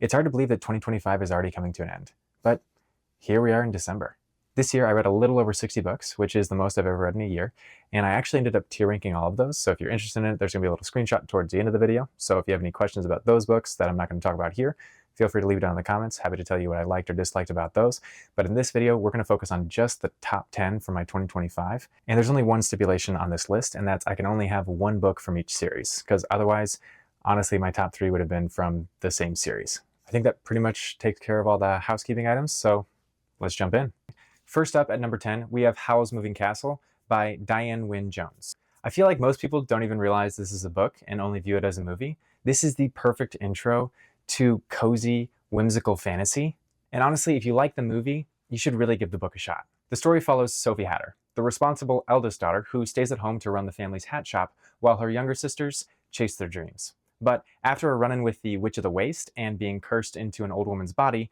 It's hard to believe that 2025 is already coming to an end, but here we are in December. This year I read a little over 60 books, which is the most I've ever read in a year, and I actually ended up tier ranking all of those, so if you're interested in it, there's going to be a little screenshot towards the end of the video, so if you have any questions about those books that I'm not going to talk about here, feel free to leave it down in the comments. Happy to tell you what I liked or disliked about those, but in this video we're going to focus on just the top 10 for my 2025, and there's only one stipulation on this list, and that's I can only have one book from each series, because otherwise, honestly, my top 3 would have been from the same series. I think that pretty much takes care of all the housekeeping items, so let's jump in. First up at number 10, we have Howl's Moving Castle by Diane Wynne Jones. I feel like most people don't even realize this is a book and only view it as a movie. This is the perfect intro to cozy, whimsical fantasy. And honestly, if you like the movie, you should really give the book a shot. The story follows Sophie Hatter, the responsible eldest daughter who stays at home to run the family's hat shop while her younger sisters chase their dreams. But after a run-in with the Witch of the Waste and being cursed into an old woman's body,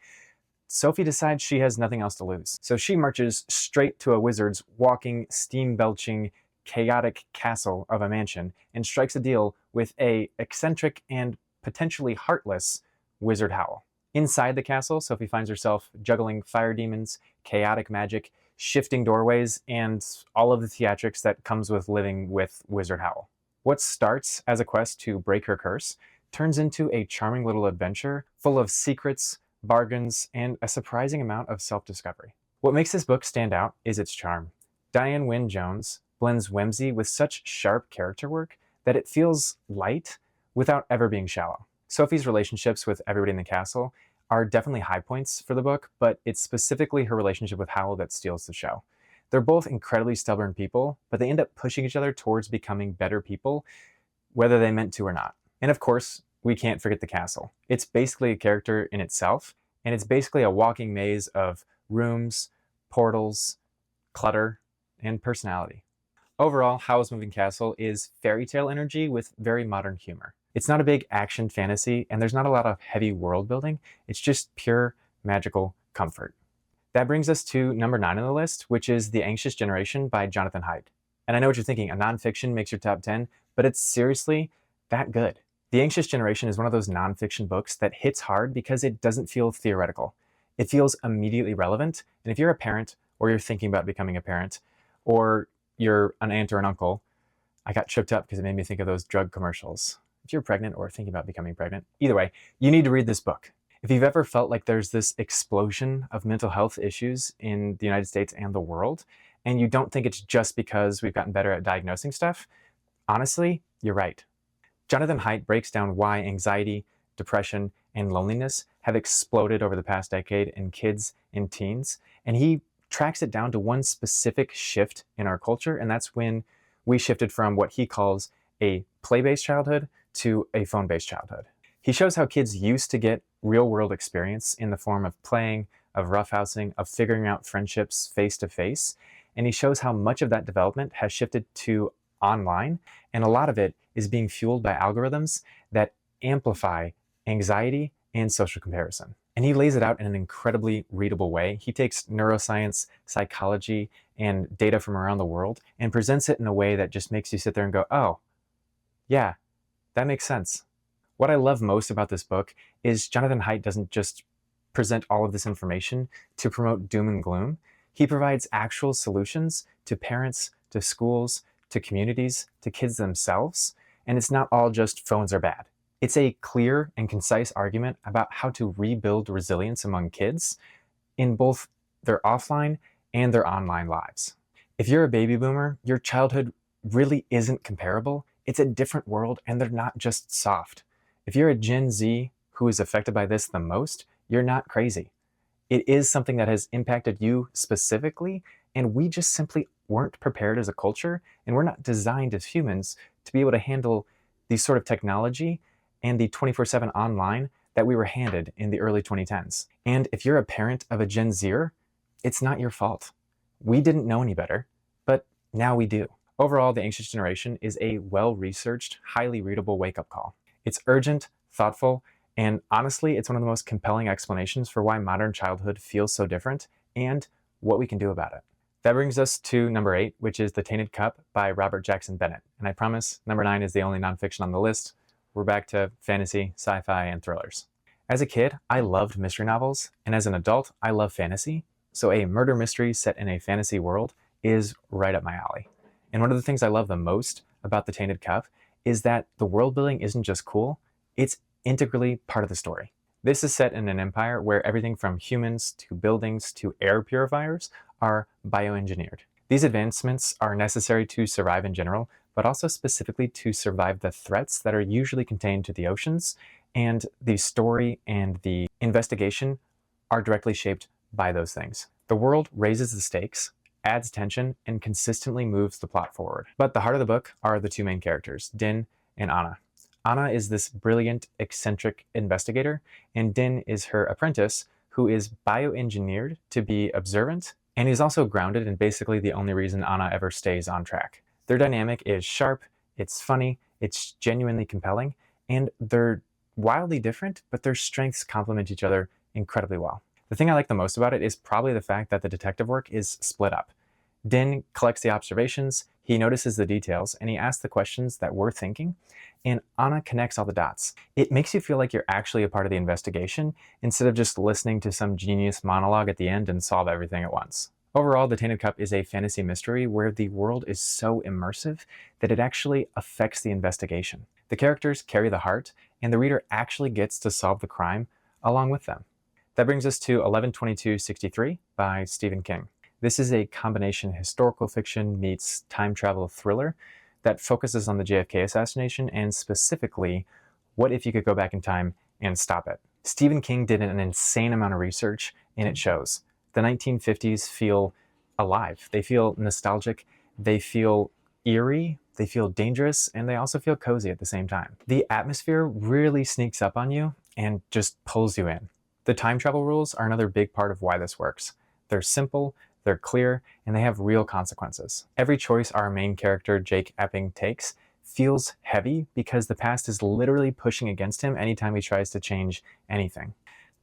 Sophie decides she has nothing else to lose. So she marches straight to a wizard's walking, steam-belching, chaotic castle of a mansion and strikes a deal with a eccentric and potentially heartless Wizard Howl. Inside the castle, Sophie finds herself juggling fire demons, chaotic magic, shifting doorways, and all of the theatrics that comes with living with Wizard Howl. What starts as a quest to break her curse turns into a charming little adventure full of secrets, bargains, and a surprising amount of self-discovery. What makes this book stand out is its charm. Diane Wynne Jones blends whimsy with such sharp character work that it feels light without ever being shallow. Sophie's relationships with everybody in the castle are definitely high points for the book, but it's specifically her relationship with Howl that steals the show. They're both incredibly stubborn people, but they end up pushing each other towards becoming better people, whether they meant to or not. And of course, we can't forget the castle. It's basically a character in itself, and it's basically a walking maze of rooms, portals, clutter, and personality. Overall, Howl's Moving Castle is fairy tale energy with very modern humor. It's not a big action fantasy, and there's not a lot of heavy world building. It's just pure magical comfort. That brings us to number 9 on the list, which is The Anxious Generation by Jonathan Haidt. And I know what you're thinking, a nonfiction makes your top 10, but it's seriously that good. The Anxious Generation is one of those nonfiction books that hits hard because it doesn't feel theoretical. It feels immediately relevant, and if you're a parent, or you're thinking about becoming a parent, or you're an aunt or an uncle, I got choked up because it made me think of those drug commercials. If you're pregnant or thinking about becoming pregnant, either way, you need to read this book. If you've ever felt like there's this explosion of mental health issues in the United States and the world, and you don't think it's just because we've gotten better at diagnosing stuff, honestly, you're right. Jonathan Haidt breaks down why anxiety, depression, and loneliness have exploded over the past decade in kids and teens, and he tracks it down to one specific shift in our culture, and that's when we shifted from what he calls a play-based childhood to a phone-based childhood. He shows how kids used to get real-world experience in the form of playing, of roughhousing, of figuring out friendships face-to-face, and he shows how much of that development has shifted to online, and a lot of it is being fueled by algorithms that amplify anxiety and social comparison. And he lays it out in an incredibly readable way. He takes neuroscience, psychology, and data from around the world and presents it in a way that just makes you sit there and go, oh, yeah, that makes sense. What I love most about this book is Jonathan Haidt doesn't just present all of this information to promote doom and gloom. He provides actual solutions to parents, to schools, to communities, to kids themselves, and it's not all just phones are bad. It's a clear and concise argument about how to rebuild resilience among kids in both their offline and their online lives. If you're a baby boomer, your childhood really isn't comparable. It's a different world, and they're not just soft. If you're a Gen Z who is affected by this the most, you're not crazy. It is something that has impacted you specifically, and we just simply weren't prepared as a culture, and we're not designed as humans to be able to handle these sort of technology and the 24/7 online that we were handed in the early 2010s. And if you're a parent of a Gen Zer, it's not your fault. We didn't know any better, but now we do. Overall, The Anxious Generation is a well-researched, highly readable wake-up call. It's urgent, thoughtful, and honestly, it's one of the most compelling explanations for why modern childhood feels so different and what we can do about it. That brings us to number 8, which is The Tainted Cup by Robert Jackson Bennett. And I promise number 9 is the only nonfiction on the list. We're back to fantasy, sci-fi, and thrillers. As a kid, I loved mystery novels, and as an adult, I love fantasy, so a murder mystery set in a fantasy world is right up my alley. And one of the things I love the most about The Tainted Cup is that the world building isn't just cool, it's integrally part of the story. This is set in an empire where everything from humans to buildings to air purifiers are bioengineered. These advancements are necessary to survive in general, but also specifically to survive the threats that are usually contained to the oceans, and the story and the investigation are directly shaped by those things. The world raises the stakes, adds tension, and consistently moves the plot forward. But the heart of the book are the two main characters, Din and Anna. Anna is this brilliant, eccentric investigator, and Din is her apprentice, who is bioengineered to be observant, and he's also grounded and basically the only reason Anna ever stays on track. Their dynamic is sharp, it's funny, it's genuinely compelling, and they're wildly different, but their strengths complement each other incredibly well. The thing I like the most about it is probably the fact that the detective work is split up. Din collects the observations, he notices the details, and he asks the questions that we're thinking, and Anna connects all the dots. It makes you feel like you're actually a part of the investigation, instead of just listening to some genius monologue at the end and solve everything at once. Overall, The Tainted Cup is a fantasy mystery where the world is so immersive that it actually affects the investigation. The characters carry the heart, and the reader actually gets to solve the crime along with them. That brings us to 11/22/63 by Stephen King. This is a combination historical fiction meets time travel thriller that focuses on the JFK assassination and specifically, what if you could go back in time and stop it? Stephen King did an insane amount of research, and it shows. The 1950s feel alive. They feel nostalgic, they feel eerie, they feel dangerous, and they also feel cozy at the same time. The atmosphere really sneaks up on you and just pulls you in. The time travel rules are another big part of why this works. They're simple, they're clear, and they have real consequences. Every choice our main character, Jake Epping, takes feels heavy because the past is literally pushing against him anytime he tries to change anything.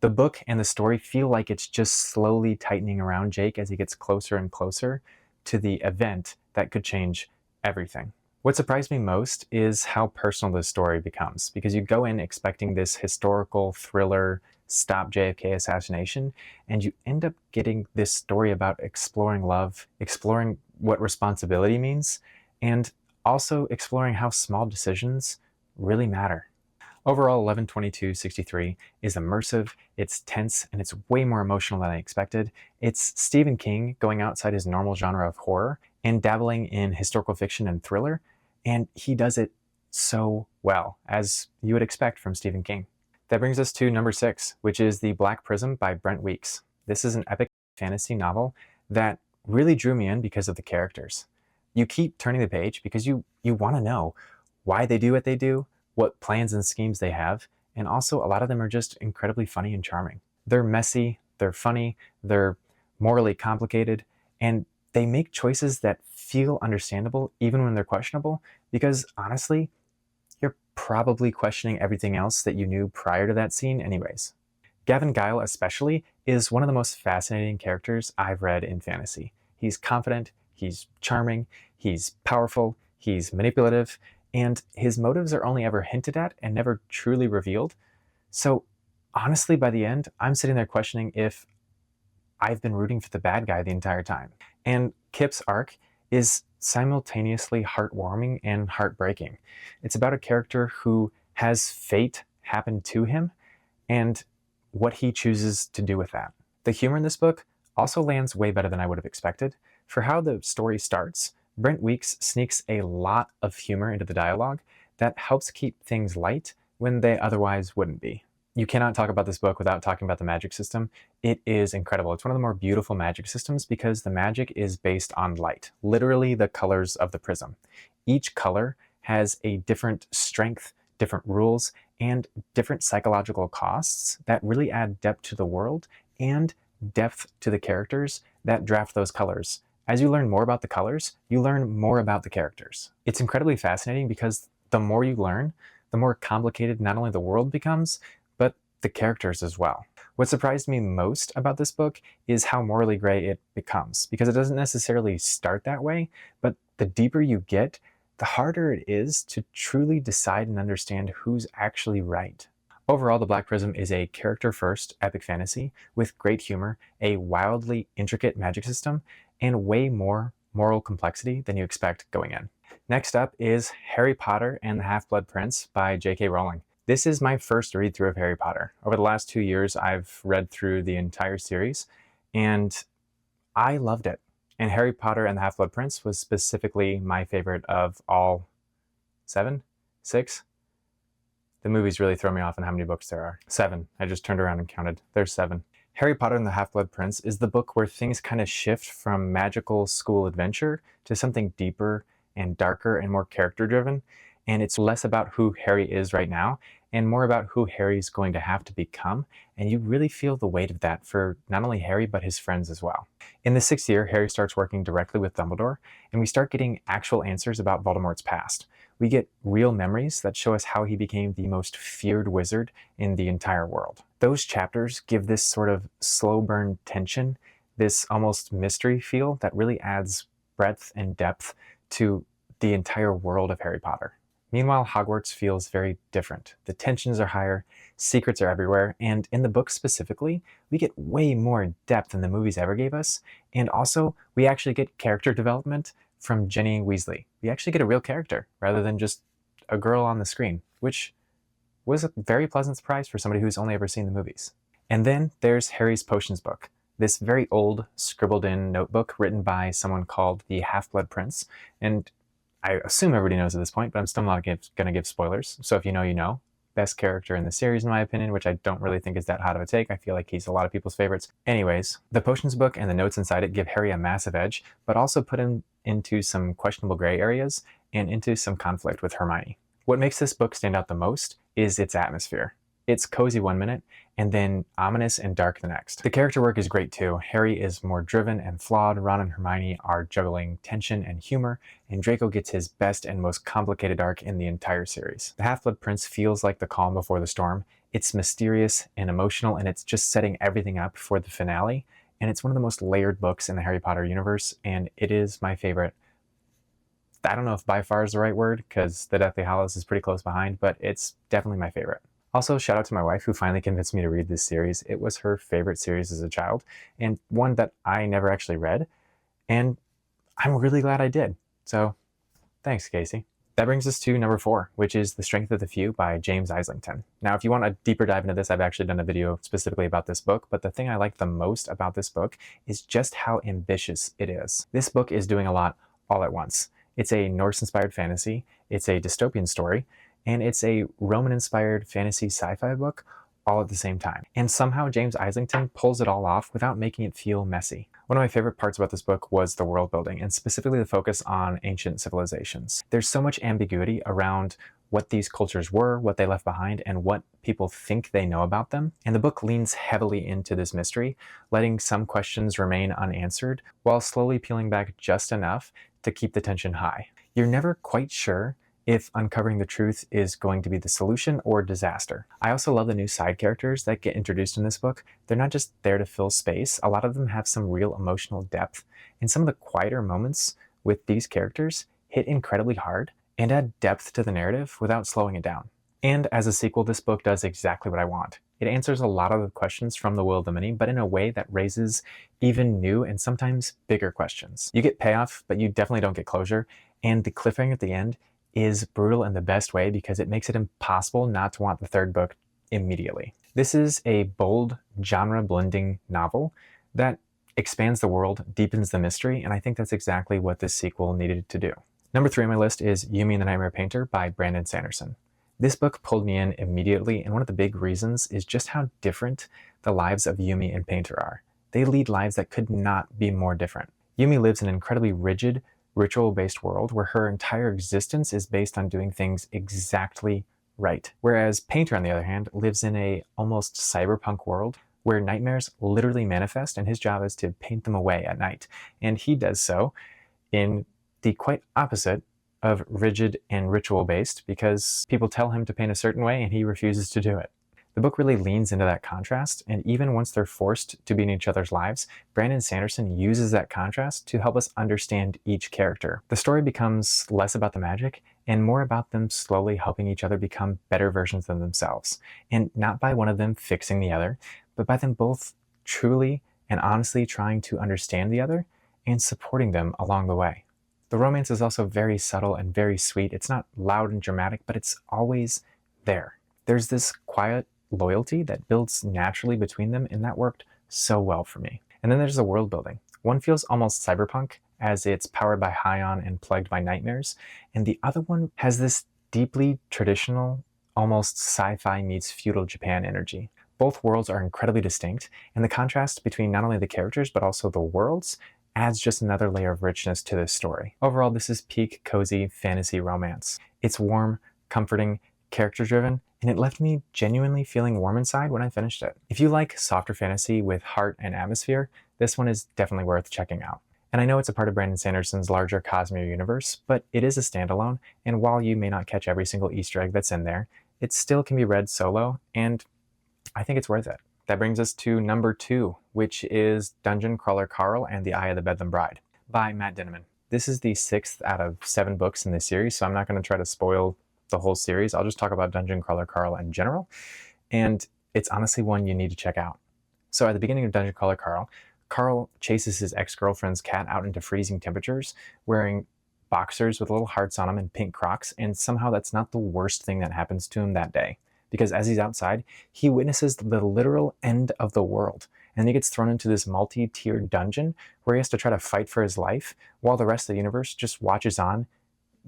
The book and the story feel like it's just slowly tightening around Jake as he gets closer and closer to the event that could change everything. What surprised me most is how personal this story becomes, because you go in expecting this historical thriller, stop JFK assassination, and you end up getting this story about exploring love, exploring what responsibility means, and also exploring how small decisions really matter. Overall, 11/22/63 is immersive, it's tense, and it's way more emotional than I expected. It's Stephen King going outside his normal genre of horror and dabbling in historical fiction and thriller, and he does it so well, as you would expect from Stephen King. That brings us to number 6, which is The Black Prism by Brent Weeks. This is an epic fantasy novel that really drew me in because of the characters. You keep turning the page because you want to know why they do what they do, what plans and schemes they have, and also a lot of them are just incredibly funny and charming. They're messy, they're funny, they're morally complicated, and they make choices that feel understandable even when they're questionable, because honestly, you're probably questioning everything else that you knew prior to that scene anyways. Gavin Guile especially is one of the most fascinating characters I've read in fantasy. He's confident, he's charming, he's powerful, he's manipulative, and his motives are only ever hinted at and never truly revealed. So honestly, by the end, I'm sitting there questioning if I've been rooting for the bad guy the entire time. And Kip's arc is simultaneously heartwarming and heartbreaking. It's about a character who has fate happen to him and what he chooses to do with that. The humor in this book also lands way better than I would have expected. For how the story starts, Brent Weeks sneaks a lot of humor into the dialogue that helps keep things light when they otherwise wouldn't be. You cannot talk about this book without talking about the magic system. It is incredible. It's one of the more beautiful magic systems because the magic is based on light, literally the colors of the prism. Each color has a different strength, different rules, and different psychological costs that really add depth to the world and depth to the characters that draft those colors. As you learn more about the colors, you learn more about the characters. It's incredibly fascinating because the more you learn, the more complicated not only the world becomes, but the characters as well. What surprised me most about this book is how morally gray it becomes, because it doesn't necessarily start that way, but the deeper you get, the harder it is to truly decide and understand who's actually right. Overall, The Black Prism is a character-first epic fantasy with great humor, a wildly intricate magic system, and way more moral complexity than you expect going in. Next up is Harry Potter and the Half-Blood Prince by J.K. Rowling. This is my first read-through of Harry Potter. Over the last 2 years, I've read through the entire series, and I loved it. And Harry Potter and the Half-Blood Prince was specifically my favorite of all 7? 6? The movies really throw me off on how many books there are. 7. I just turned around and counted. There's 7. Harry Potter and the Half-Blood Prince is the book where things kind of shift from magical school adventure to something deeper and darker and more character-driven. And it's less about who Harry is right now and more about who Harry's going to have to become. And you really feel the weight of that for not only Harry, but his friends as well. In the 6th year, Harry starts working directly with Dumbledore, and we start getting actual answers about Voldemort's past. We get real memories that show us how he became the most feared wizard in the entire world. Those chapters give this sort of slow burn tension, this almost mystery feel that really adds breadth and depth to the entire world of Harry Potter. Meanwhile, Hogwarts feels very different. The tensions are higher, secrets are everywhere, and in the book specifically, we get way more depth than the movies ever gave us, and also we actually get character development from Ginny Weasley. We actually get a real character rather than just a girl on the screen, which was a very pleasant surprise for somebody who's only ever seen the movies. And then there's Harry's Potions book, this very old scribbled in notebook written by someone called the Half-Blood Prince. And I assume everybody knows at this point, but I'm still not going to give spoilers. So if you know, you know. Best character in the series, in my opinion, which I don't really think is that hot of a take. I feel like he's a lot of people's favorites. Anyways, the Potions book and the notes inside it give Harry a massive edge, but also put him into some questionable gray areas and into some conflict with Hermione. What makes this book stand out the most is its atmosphere. It's cozy 1 minute, and then ominous and dark the next. The character work is great too. Harry is more driven and flawed, Ron and Hermione are juggling tension and humor, and Draco gets his best and most complicated arc in the entire series. The Half-Blood Prince feels like the calm before the storm. It's mysterious and emotional, and it's just setting everything up for the finale, and it's one of the most layered books in the Harry Potter universe, and it is my favorite. I don't know if by far is the right word, because The Deathly Hallows is pretty close behind, but it's definitely my favorite. Also, shout out to my wife who finally convinced me to read this series. It was her favorite series as a child, and one that I never actually read, and I'm really glad I did. So, thanks, Casey. That brings us to number 4, which is The Strength of the Few by James Islington. Now, if you want a deeper dive into this, I've actually done a video specifically about this book, but the thing I like the most about this book is just how ambitious it is. This book is doing a lot all at once. It's a Norse-inspired fantasy, it's a dystopian story, and it's a Roman-inspired fantasy sci-fi book all at the same time. And somehow James Islington pulls it all off without making it feel messy. One of my favorite parts about this book was the world building, and specifically the focus on ancient civilizations. There's so much ambiguity around what these cultures were, what they left behind, and what people think they know about them. And the book leans heavily into this mystery, letting some questions remain unanswered, while slowly peeling back just enough to keep the tension high. You're never quite sure if uncovering the truth is going to be the solution or disaster. I also love the new side characters that get introduced in this book. They're not just there to fill space. A lot of them have some real emotional depth, and some of the quieter moments with these characters hit incredibly hard and add depth to the narrative without slowing it down. And as a sequel, this book does exactly what I want. It answers a lot of the questions from the Worldbuilding, but in a way that raises even new and sometimes bigger questions. You get payoff, but you definitely don't get closure, and the cliffhanger at the end is brutal in the best way because it makes it impossible not to want the third book immediately. This is a bold, genre-blending novel that expands the world, deepens the mystery, and I think that's exactly what this sequel needed to do. Number 3 on my list is Yumi and the Nightmare Painter by Brandon Sanderson. This book pulled me in immediately, and one of the big reasons is just how different the lives of Yumi and Painter are. They lead lives that could not be more different. Yumi lives in an incredibly rigid, ritual-based world where her entire existence is based on doing things exactly right. Whereas Painter, on the other hand, lives in a almost cyberpunk world where nightmares literally manifest, and his job is to paint them away at night. And he does so in the quite opposite of rigid and ritual-based, because people tell him to paint a certain way and he refuses to do it. The book really leans into that contrast, and even once they're forced to be in each other's lives, Brandon Sanderson uses that contrast to help us understand each character. The story becomes less about the magic and more about them slowly helping each other become better versions of themselves. And not by one of them fixing the other, but by them both truly and honestly trying to understand the other and supporting them along the way. The romance is also very subtle and very sweet. It's not loud and dramatic, but it's always there. There's this quiet loyalty that builds naturally between them, and that worked so well for me. And then there's the world building. One feels almost cyberpunk, as it's powered by Haiyan and plagued by nightmares, and the other one has this deeply traditional, almost sci-fi meets feudal Japan energy. Both worlds are incredibly distinct, and the contrast between not only the characters but also the worlds adds just another layer of richness to this story. Overall, this is peak cozy fantasy romance. It's warm, comforting, character-driven, and it left me genuinely feeling warm inside when I finished it. If you like softer fantasy with heart and atmosphere, this one is definitely worth checking out. And I know it's a part of Brandon Sanderson's larger Cosmere universe, but it is a standalone, and while you may not catch every single Easter egg that's in there, it still can be read solo, and I think it's worth it. That brings us to number 2, which is Dungeon Crawler Carl and the Eye of the Bedlam Bride by Matt Dinniman. This is the 6th out of 7 books in this series, so I'm not going to try to spoil the whole series. I'll just talk about Dungeon Crawler Carl in general, and it's honestly one you need to check out. So at the beginning of Dungeon Crawler Carl, Carl chases his ex-girlfriend's cat out into freezing temperatures, wearing boxers with little hearts on them and pink Crocs, and somehow that's not the worst thing that happens to him that day. Because as he's outside, he witnesses the literal end of the world, and he gets thrown into this multi-tiered dungeon where he has to try to fight for his life while the rest of the universe just watches on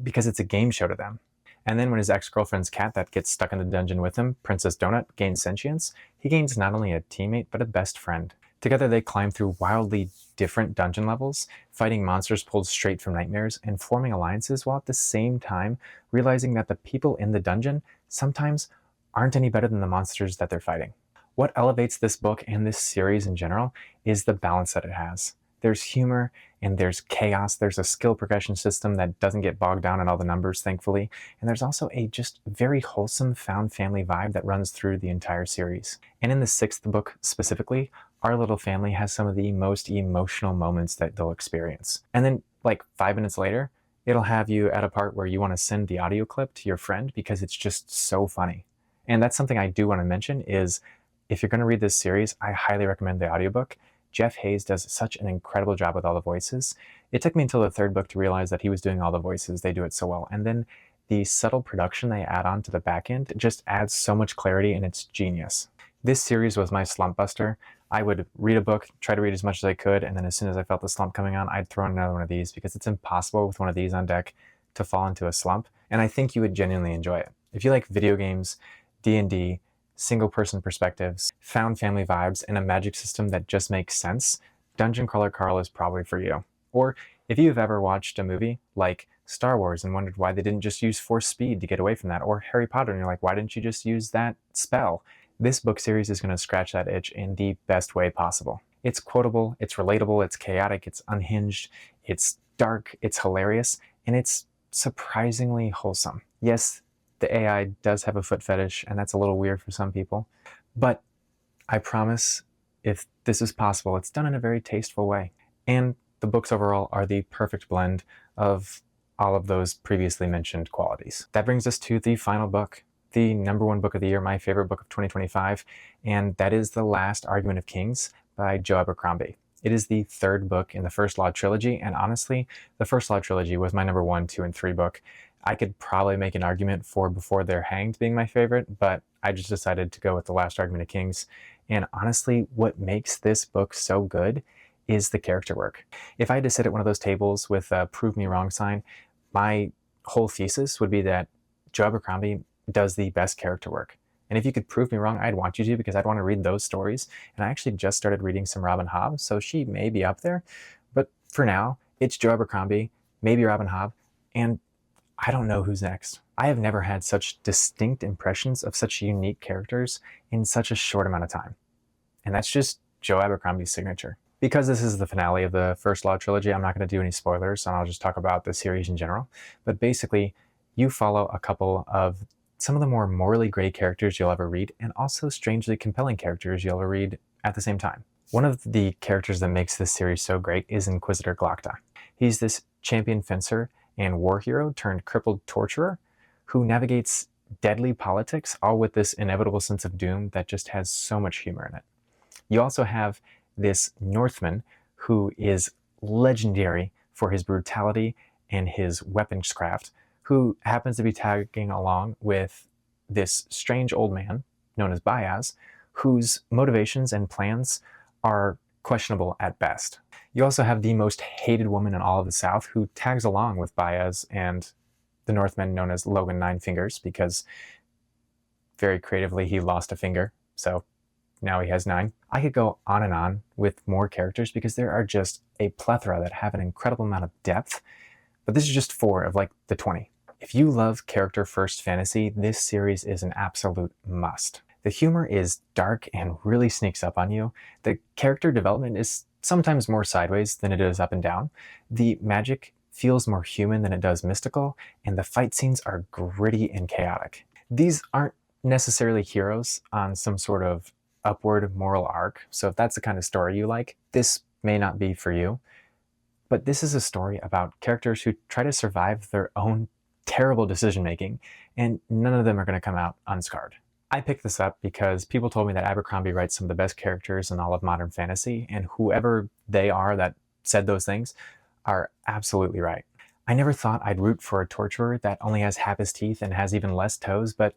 because it's a game show to them. And then when his ex-girlfriend's cat that gets stuck in the dungeon with him, Princess Donut, gains sentience, he gains not only a teammate but a best friend. Together they climb through wildly different dungeon levels, fighting monsters pulled straight from nightmares and forming alliances while at the same time realizing that the people in the dungeon sometimes aren't any better than the monsters that they're fighting. What elevates this book and this series in general is the balance that it has. There's humor and there's chaos. There's a skill progression system that doesn't get bogged down in all the numbers, thankfully. And there's also a just very wholesome found family vibe that runs through the entire series. And in the 6th book specifically, our little family has some of the most emotional moments that they'll experience. And then like 5 minutes later, it'll have you at a part where you want to send the audio clip to your friend because it's just so funny. And that's something I do want to mention is if you're going to read this series, I highly recommend the audiobook. Jeff Hayes does such an incredible job with all the voices. It took me until the 3rd book to realize that he was doing all the voices. They do it so well. And then the subtle production they add on to the back end just adds so much clarity, and it's genius. This series was my slump buster. I would read a book, try to read as much as I could, and then as soon as I felt the slump coming on, I'd throw in another one of these because it's impossible with one of these on deck to fall into a slump. And I think you would genuinely enjoy it. If you like video games, D&D, single-person perspectives, found family vibes, and a magic system that just makes sense, Dungeon Crawler Carl is probably for you. Or if you've ever watched a movie like Star Wars and wondered why they didn't just use force speed to get away from that, or Harry Potter and you're like, why didn't you just use that spell? This book series is going to scratch that itch in the best way possible. It's quotable, it's relatable, it's chaotic, it's unhinged, it's dark, it's hilarious, and it's surprisingly wholesome. Yes, the AI does have a foot fetish, and that's a little weird for some people. But I promise, if this is possible, it's done in a very tasteful way. And the books overall are the perfect blend of all of those previously mentioned qualities. That brings us to the final book, the number 1 book of the year, my favorite book of 2025, and that is The Last Argument of Kings by Joe Abercrombie. It is the 3rd book in the First Law trilogy, and honestly, the First Law trilogy was my number 1, 2, and 3 book. I could probably make an argument for Before They're Hanged being my favorite, but I just decided to go with The Last Argument of Kings. And honestly, what makes this book so good is the character work. If I had to sit at one of those tables with a prove me wrong sign, my whole thesis would be that Joe Abercrombie does the best character work. And if you could prove me wrong, I'd want you to, because I'd want to read those stories. And I actually just started reading some Robin Hobb, so she may be up there. But for now, it's Joe Abercrombie, maybe Robin Hobb, and I don't know who's next. I have never had such distinct impressions of such unique characters in such a short amount of time. And that's just Joe Abercrombie's signature. Because this is the finale of the First Law trilogy, I'm not going to do any spoilers, and I'll just talk about the series in general. But basically, you follow a couple of some of the more morally gray characters you'll ever read, and also strangely compelling characters you'll ever read at the same time. One of the characters that makes this series so great is Inquisitor Glocta. He's this champion fencer, and war hero turned crippled torturer who navigates deadly politics, all with this inevitable sense of doom that just has so much humor in it. You also have this Northman who is legendary for his brutality and his weaponscraft, who happens to be tagging along with this strange old man known as Baez, whose motivations and plans are questionable at best. You also have the most hated woman in all of the South who tags along with Baez and the Northman known as Logan Nine Fingers, because very creatively he lost a finger, so now he has 9. I could go on and on with more characters because there are just a plethora that have an incredible amount of depth, but this is just 4 of like the 20. If you love character-first fantasy, this series is an absolute must. The humor is dark and really sneaks up on you. The character development is sometimes more sideways than it is up and down. The magic feels more human than it does mystical, and the fight scenes are gritty and chaotic. These aren't necessarily heroes on some sort of upward moral arc, so if that's the kind of story you like, this may not be for you. But this is a story about characters who try to survive their own terrible decision making, and none of them are going to come out unscarred. I picked this up because people told me that Abercrombie writes some of the best characters in all of modern fantasy, and whoever they are that said those things are absolutely right. I never thought I'd root for a torturer that only has half his teeth and has even less toes, but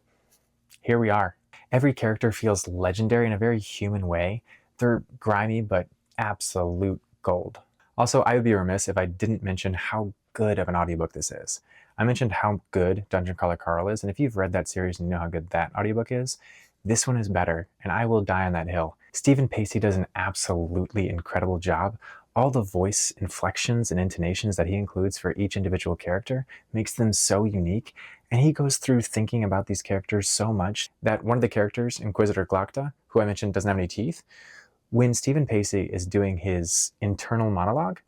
here we are. Every character feels legendary in a very human way. They're grimy, but absolute gold. Also, I would be remiss if I didn't mention how good of an audiobook this is. I mentioned how good Dungeon Crawler Carl is, and if you've read that series and you know how good that audiobook is, this one is better, and I will die on that hill. Stephen Pacey does an absolutely incredible job. All the voice inflections and intonations that he includes for each individual character makes them so unique, and he goes through thinking about these characters so much that one of the characters, Inquisitor Glocta, who I mentioned doesn't have any teeth, when Stephen Pacey is doing his internal monologue,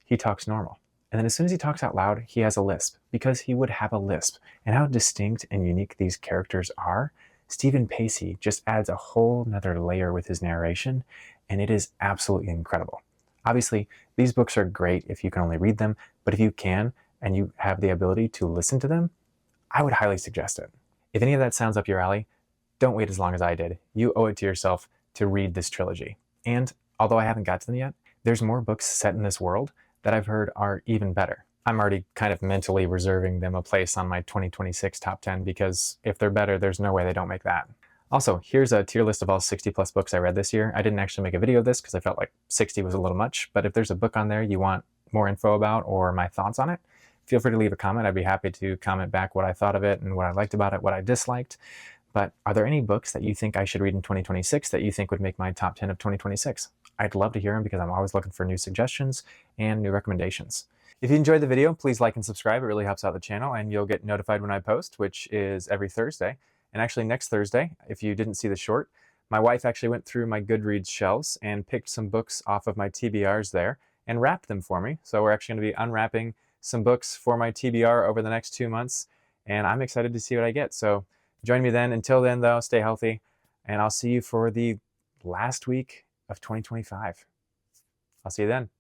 he talks normal. And then as soon as he talks out loud, he has a lisp, because he would have a lisp. And how distinct and unique these characters are, Stephen Pacey just adds a whole nother layer with his narration, and it is absolutely incredible. Obviously, these books are great if you can only read them, but if you can, and you have the ability to listen to them, I would highly suggest it. If any of that sounds up your alley, don't wait as long as I did. You owe it to yourself to read this trilogy. And although I haven't got to them yet, there's more books set in this world that I've heard are even better. I'm already kind of mentally reserving them a place on my 2026 top 10 because if they're better, there's no way they don't make that. Also, here's a tier list of all 60 plus books I read this year. I didn't actually make a video of this because I felt like 60 was a little much, but if there's a book on there you want more info about or my thoughts on it, feel free to leave a comment. I'd be happy to comment back what I thought of it and what I liked about it, what I disliked. But are there any books that you think I should read in 2026 that you think would make my top 10 of 2026? I'd love to hear them because I'm always looking for new suggestions and new recommendations. If you enjoyed the video, please like and subscribe. It really helps out the channel and you'll get notified when I post, which is every Thursday. And actually next Thursday, if you didn't see the short, my wife actually went through my Goodreads shelves and picked some books off of my TBRs there and wrapped them for me. So we're actually going to be unwrapping some books for my TBR over the next 2 months, and I'm excited to see what I get. So join me then. Until then, though, stay healthy, and I'll see you for the last week of 2025. I'll see you then.